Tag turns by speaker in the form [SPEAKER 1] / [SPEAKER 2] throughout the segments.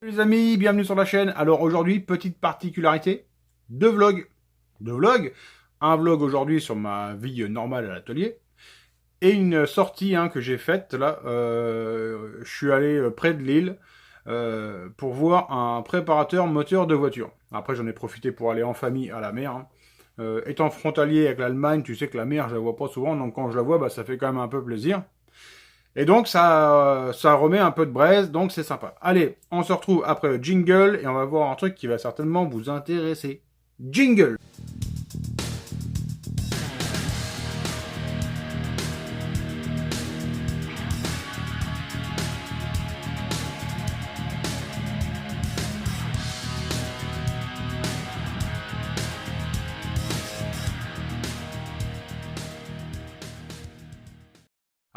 [SPEAKER 1] Salut les amis, bienvenue sur la chaîne. Alors aujourd'hui, petite particularité, deux vlogs. Deux vlogs. Un vlog aujourd'hui sur ma vie normale à l'atelier. Et une sortie que j'ai faite là. Je suis allé près de Lille pour voir un préparateur moteur de voiture. Après j'en ai profité pour aller en famille à la mer. Étant frontalier avec l'Allemagne, tu sais que la mer je la vois pas souvent. Donc quand je la vois, bah, ça fait quand même un peu plaisir. Et donc, ça remet un peu de braise, donc c'est sympa. Allez, on se retrouve après le jingle et on va voir un truc qui va certainement vous intéresser. Jingle!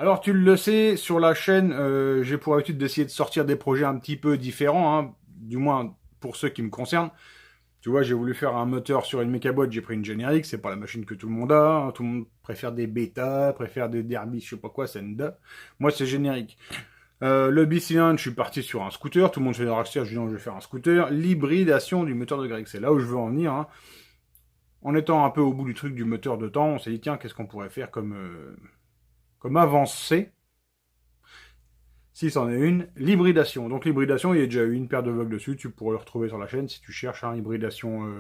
[SPEAKER 1] Alors, tu le sais, sur la chaîne, j'ai pour habitude d'essayer de sortir des projets un petit peu différents, du moins pour ceux qui me concernent. Tu vois, j'ai voulu faire un moteur sur une Mechabot, j'ai pris une générique, c'est pas la machine que tout le monde a, tout le monde préfère des bêtas, préfère des derby, je sais pas quoi, Senda. Moi, c'est générique. Le bicylindre, je suis parti sur un scooter, tout le monde fait des Rockster, je dis non, je vais faire un scooter. L'hybridation du moteur de Greg, c'est là où je veux en venir. En étant un peu au bout du truc du moteur de temps, on s'est dit, tiens, qu'est-ce qu'on pourrait faire comme avancée si c'en est une, l'hybridation. Donc l'hybridation, il y a déjà eu une paire de vlogs dessus, tu pourrais le retrouver sur la chaîne si tu cherches hybridation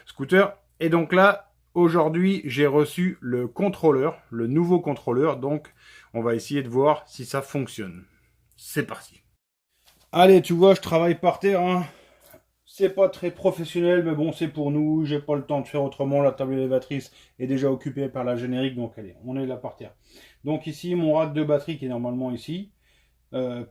[SPEAKER 1] scooter. Et donc là, aujourd'hui, j'ai reçu le contrôleur, le nouveau contrôleur, donc on va essayer de voir si ça fonctionne. C'est parti. Allez, tu vois, je travaille par terre, C'est pas très professionnel, mais bon, c'est pour nous. J'ai pas le temps de faire autrement. La table élévatrice est déjà occupée par la générique, donc allez, on est là par terre. Donc ici, mon rack de batterie qui est normalement ici.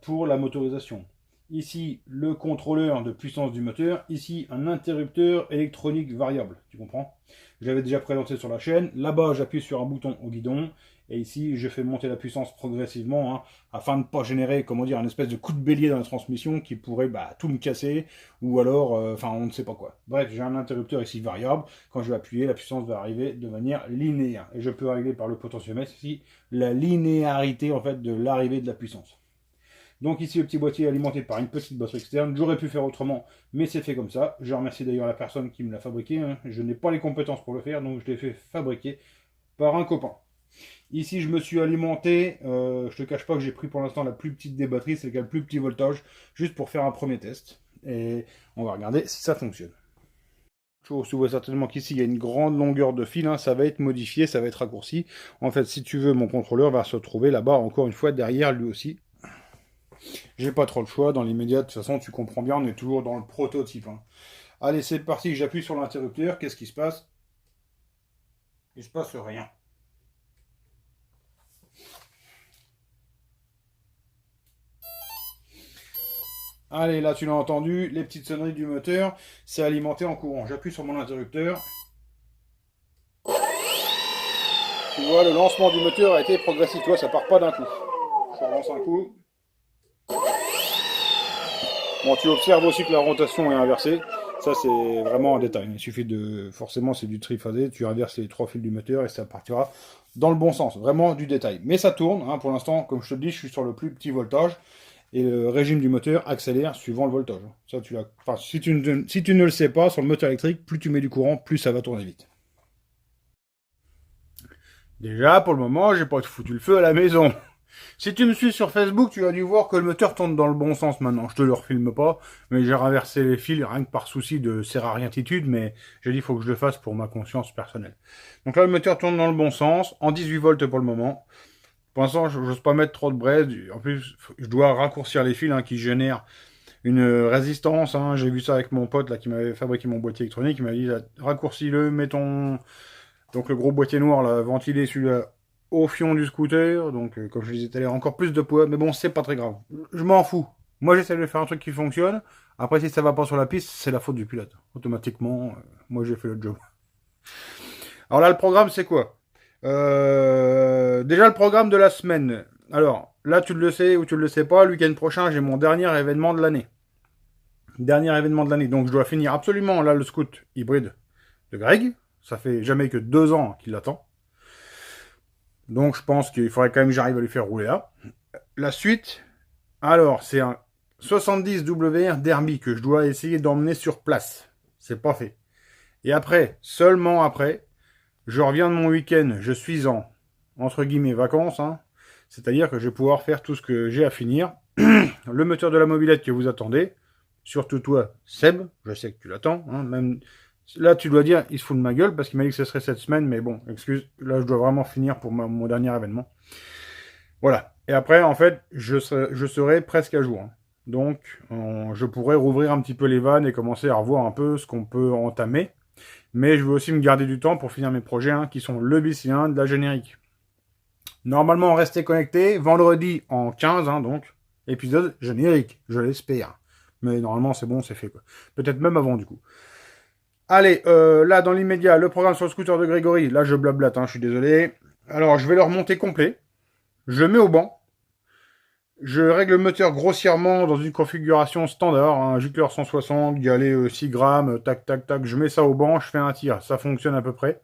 [SPEAKER 1] Pour la motorisation. Ici, le contrôleur de puissance du moteur. Ici, un interrupteur électronique variable. Tu comprends? Je l'avais déjà présenté sur la chaîne. Là-bas, j'appuie sur un bouton au guidon. Et ici, je fais monter la puissance progressivement, afin de ne pas générer, comment dire, un espèce de coup de bélier dans la transmission qui pourrait tout me casser, ou alors, on ne sait pas quoi. Bref, j'ai un interrupteur ici variable. Quand je vais appuyer, la puissance va arriver de manière linéaire. Et je peux régler par le potentiomètre ici la linéarité, en fait, de l'arrivée de la puissance. Donc ici, le petit boîtier est alimenté par une petite batterie externe. J'aurais pu faire autrement, mais c'est fait comme ça. Je remercie d'ailleurs la personne qui me l'a fabriqué. Je n'ai pas les compétences pour le faire, donc je l'ai fait fabriquer par un copain. Ici, je me suis alimenté. Je te cache pas que j'ai pris pour l'instant la plus petite des batteries, c'est le plus petit voltage, juste pour faire un premier test. Et on va regarder si ça fonctionne. Tu vois certainement qu'ici, il y a une grande longueur de fil. Ça va être modifié, ça va être raccourci. En fait, si tu veux, mon contrôleur va se trouver là-bas, encore une fois, derrière lui aussi. J'ai pas trop le choix, dans l'immédiat, de toute façon, tu comprends bien, on est toujours dans le prototype. Allez, c'est parti, j'appuie sur l'interrupteur, qu'est-ce qui se passe? Il se passe rien. Allez, là, tu l'as entendu, les petites sonneries du moteur, c'est alimenté en courant. J'appuie sur mon interrupteur. Tu vois, le lancement du moteur a été progressif, tu vois, ça part pas d'un coup. Je relance un coup. Bon, tu observes aussi que la rotation est inversée. Ça, c'est vraiment un détail. Il suffit de... Forcément, c'est du triphasé. Tu inverses les trois fils du moteur et ça partira dans le bon sens. Vraiment du détail. Mais ça tourne. Pour l'instant, comme je te le dis, je suis sur le plus petit voltage. Et le régime du moteur accélère suivant le voltage. Ça, enfin, si tu ne le sais pas, sur le moteur électrique, plus tu mets du courant, plus ça va tourner vite. Déjà, pour le moment, j'ai pas foutu le feu à la maison. Si tu me suis sur Facebook, tu as dû voir que le moteur tourne dans le bon sens maintenant. Je te le refilme pas, mais j'ai renversé les fils rien que par souci de sérarientitude, mais j'ai dit il faut que je le fasse pour ma conscience personnelle. Donc là, le moteur tourne dans le bon sens, en 18 volts pour le moment. Pour l'instant, je n'ose pas mettre trop de braise. En plus, je dois raccourcir les fils qui génèrent une résistance. J'ai vu ça avec mon pote là, qui m'avait fabriqué mon boîtier électronique. Il m'a dit raccourcis-le, mets ton... Donc le gros boîtier noir, là, ventilé celui-là au fion du scooter. Donc comme je disais tout à l'heure, encore plus de poids. Mais bon, c'est pas très grave. Je m'en fous. Moi, j'essaie de faire un truc qui fonctionne. Après, si ça va pas sur la piste, c'est la faute du pilote. Automatiquement, moi, j'ai fait le job. Alors là, le programme, c'est quoi? Déjà, le programme de la semaine. Alors, là, tu le sais ou tu le sais pas, le week-end prochain, j'ai mon dernier événement de l'année. Dernier événement de l'année. Donc, je dois finir absolument, là, le scoot hybride de Greg. Ça fait jamais que 2 ans qu'il l'attend. Donc, je pense qu'il faudrait quand même que j'arrive à lui faire rouler là. La suite, alors, c'est un 70 WR Derby que je dois essayer d'emmener sur place. C'est pas fait. Et après, seulement après, je reviens de mon week-end, je suis en, entre guillemets, vacances, hein. C'est-à-dire que je vais pouvoir faire tout ce que j'ai à finir. Le moteur de la mobilette que vous attendez, surtout toi, Seb, je sais que tu l'attends, hein, même là tu dois dire, il se fout de ma gueule, parce qu'il m'a dit que ce serait cette semaine, mais bon, excuse, là je dois vraiment finir pour mon dernier événement. Voilà. Et après, en fait, je serai presque à jour, hein. Donc, je pourrais rouvrir un petit peu les vannes et commencer à revoir un peu ce qu'on peut entamer. Mais je veux aussi me garder du temps pour finir mes projets, hein, qui sont le bicylindre, la générique. Normalement, restez connectés. Vendredi en 15, hein, donc, épisode générique, je l'espère. Mais normalement, c'est bon, c'est fait, quoi. Peut-être même avant, du coup. Allez, là, dans l'immédiat, le programme sur le scooter de Grégory. Là, je blablate, hein, je suis désolé. Alors, je vais le remonter complet. Je le mets au banc. Je règle le moteur grossièrement dans une configuration standard, un gicleur 160, galet 6 grammes, tac, tac, tac. Je mets ça au banc, je fais un tir. Ça fonctionne à peu près.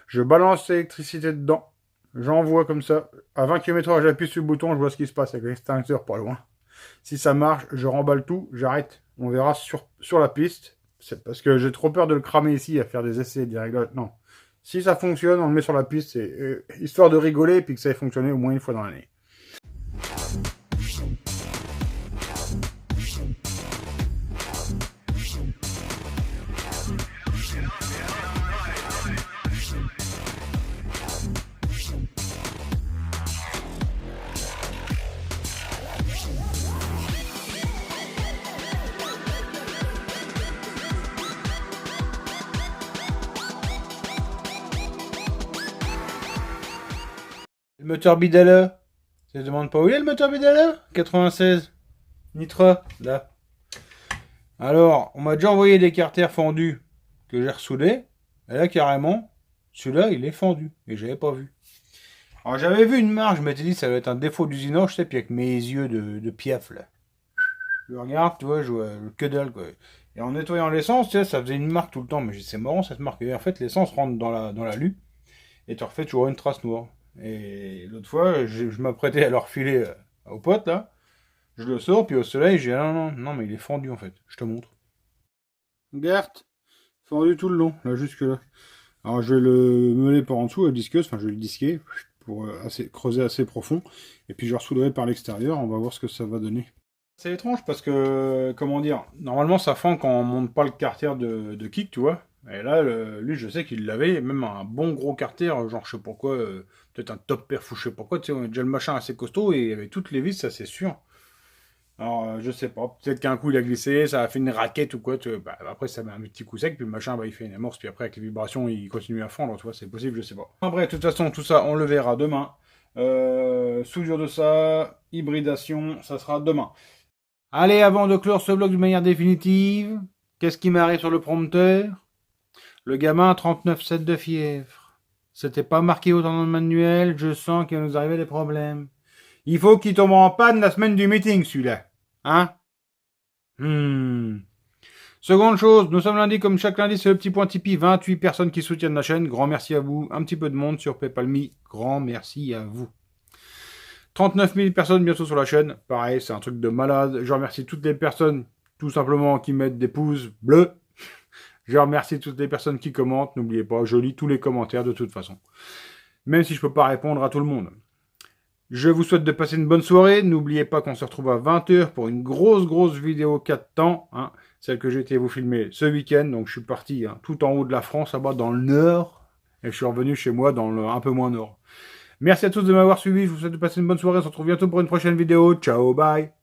[SPEAKER 1] Je balance l'électricité dedans. J'envoie comme ça. À 20 km/h, j'appuie sur le bouton, je vois ce qui se passe avec l'extincteur pas loin. Si ça marche, je remballe tout, j'arrête. On verra sur la piste. C'est parce que j'ai trop peur de le cramer ici à faire des essais, des réglages. Non. Si ça fonctionne, on le met sur la piste. C'est histoire de rigoler et puis que ça ait fonctionné au moins une fois dans l'année. Le moteur Bidala. Ça se demande pas où il est le moteur Bidala 96. Nitra, là. Alors, on m'a déjà envoyé des carters fendus que j'ai ressoudés. Et là, carrément, celui-là, il est fendu. Et j'avais pas vu. Alors, j'avais vu une marque, je m'étais dit, ça doit être un défaut d'usinage, je sais, puis avec mes yeux de piaf, là. Je regarde, tu vois, je vois que dalle, quoi. Et en nettoyant l'essence, tu sais, ça faisait une marque tout le temps. Mais c'est marrant, cette marque. Et en fait, l'essence rentre dans la lue. Et tu refais toujours une trace noire. Et l'autre fois, je m'apprêtais à leur filer au pote, là. Je le sors, puis au soleil, j'ai non, mais il est fendu, en fait. Je te montre. Gert, fendu tout le long, là, jusque là. Alors, je vais le meuler par en dessous, la disqueuse, enfin, je vais le disquer, pour creuser assez profond. Et puis, je ressoudrerai par l'extérieur, on va voir ce que ça va donner. C'est étrange, parce que, comment dire, normalement, ça fend quand on monte pas le carter de kick, tu vois. Et là, lui, je sais qu'il l'avait, même un bon gros carter, genre, je sais pas quoi, peut-être un top perf ou je sais pas quoi, tu sais, on a déjà le machin assez costaud, et avec toutes les vis, ça c'est sûr. Alors, je sais pas, peut-être qu'un coup il a glissé, ça a fait une raquette ou quoi, bah, après ça met un petit coup sec, puis le machin, bah, il fait une amorce, puis après avec les vibrations, il continue à fondre, tu vois, c'est possible, je sais pas. Enfin, bref, de toute façon, tout ça, on le verra demain. Soudure de ça, hybridation, ça sera demain. Allez, avant de clore ce vlog de manière définitive, qu'est-ce qui m'arrive sur le prompteur? Le gamin 39,7 de fièvre. C'était pas marqué autant dans le manuel, je sens qu'il va nous arriver des problèmes. Il faut qu'il tombe en panne la semaine du meeting, celui-là. Hein? Seconde chose, nous sommes lundi, comme chaque lundi, c'est le petit point Tipeee. 28 personnes qui soutiennent la chaîne. Grand merci à vous. Un petit peu de monde sur PayPal.me. Grand merci à vous. 39 000 personnes bientôt sur la chaîne. Pareil, c'est un truc de malade. Je remercie toutes les personnes, tout simplement, qui mettent des pouces bleus. Je remercie toutes les personnes qui commentent. N'oubliez pas, je lis tous les commentaires de toute façon. Même si je peux pas répondre à tout le monde. Je vous souhaite de passer une bonne soirée. N'oubliez pas qu'on se retrouve à 20h pour une grosse vidéo 4 temps. Hein, celle que j'ai été vous filmer ce week-end. Donc je suis parti tout en haut de la France, là-bas dans le nord. Et je suis revenu chez moi dans le un peu moins nord. Merci à tous de m'avoir suivi. Je vous souhaite de passer une bonne soirée. On se retrouve bientôt pour une prochaine vidéo. Ciao, bye.